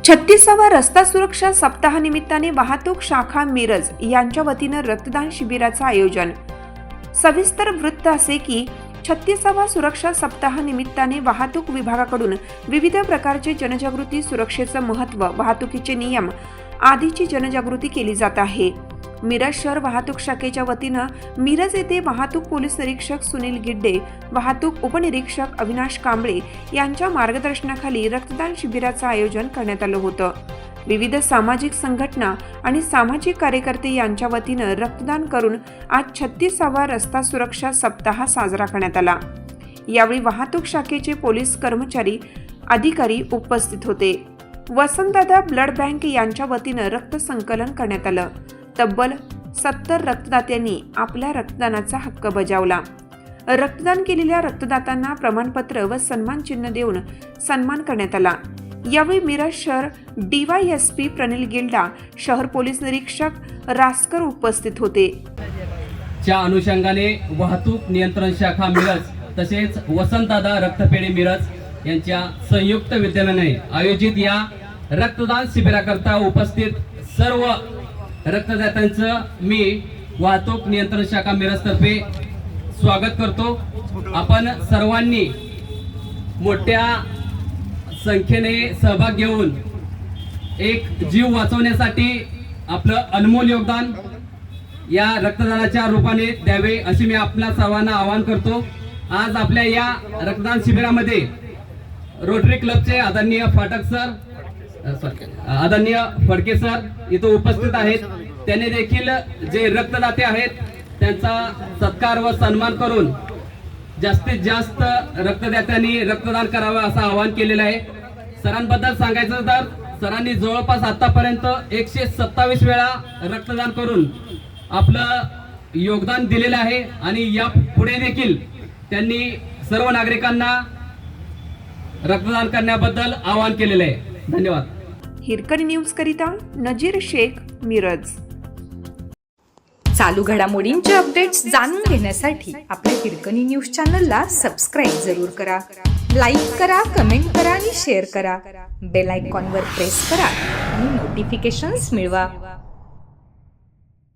छत्तीसावा रस्ता सुरक्षा सप्ताहानिमित्ताने वाहतूक शाखा मिरज यांच्या वतीनं रक्तदान शिबिराचं आयोजन। सविस्तर वृत्त असे की 36वा सुरक्षा सप्ताहानिमित्ताने वाहतूक विभागाकडून विविध प्रकारचे जनजागृती, सुरक्षेचं महत्त्व, वाहतुकीचे नियम आदीची जनजागृती केली जात आहे। मिरज शहर वाहतूक शाखेच्या वतीनं मिरज येथे वाहतूक पोलीस निरीक्षक सुनील गिड्डे, वाहतूक उपनिरीक्षक अविनाश कांबळे यांच्या मार्गदर्शनाखाली रक्तदान शिबिराचं आयोजन करण्यात आलं होतं। विविध सामाजिक संघटना आणि सामाजिक कार्यकर्ते यांच्या वतीनं रक्तदान करून आज 36वा रस्ता सुरक्षा सप्ताह साजरा करण्यात आला। यावेळी वाहतूक शाखेचे पोलीस कर्मचारी, अधिकारी उपस्थित होते। वसंतदादा ब्लड बँक यांच्या वतीनं रक्त संकलन करण्यात आलं। तब्बल 70 रक्तदात्यांनी आपल्या रक्तदानाचा हक्क बजावला। रक्तदान केलेल्या रक्तदात्यांना प्रमाणपत्र व सन्मान चिन्ह देऊन सन्मान करण्यात आला। यावेळी मिरज शहर DYSP प्रनिल गिल्डा, शहर पोलीस निरीक्षक रास्कर उपस्थित होते। च्या अनुषंगाने वाहतूक नियंत्रण शाखा मिरज तसेच वसंतदादा रक्तपेढी मिरज यांच्या संयुक्त विद्यमाने आयोजित या रक्तदान शिबिराकरता उपस्थित सर्व रक्तदात्यांचं मी वाहतूक नियंत्रण शाखा मिरज तर्फे स्वागत करतो। आपण सर्वांनी मोठ्या संख्येने सहभाग घेऊन एक जीव वाचवण्यासाठी आपलं अनमोल योगदान या रक्तदानाच्या रूपाने द्यावे अशी मी आपल्या सर्वांना आवाहन करतो। आज आपल्या या रक्तदान शिबिरामध्ये रोटरी क्लबचे आदरणीय फाटक सर, आदरणीय फडके सर इथे उपस्थित आहेत। त्यांनी देखील जे रक्तदाते आहेत त्यांचा सत्कार व सन्मान करून जास्तीत जास्त रक्तदात्यांनी रक्तदान करावं असं आवाहन केलेलं आहे। सरांबद्दल सांगायचं तर सरांनी जवळपास आतापर्यंत 127 वेळा रक्तदान करून आपलं योगदान दिलेलं आहे आणि या पुढे देखील त्यांनी सर्व नागरिकांना रक्तदान करण्याबद्दल आवाहन केलेलं आहे। धन्यवाद। हिरकणी न्यूज करिता नजीर शेख, मिरज। चालू घडामोडींचे अपडेट्स जाणून घेण्यासाठी आपल्या हिरकणी न्यूज चॅनलला सबस्क्राईब जरूर करा, लाईक करा, कमेंट करा आणि शेअर करा। बेल आयकॉनवर प्रेस करा आणि नोटिफिकेशन्स मिळवा।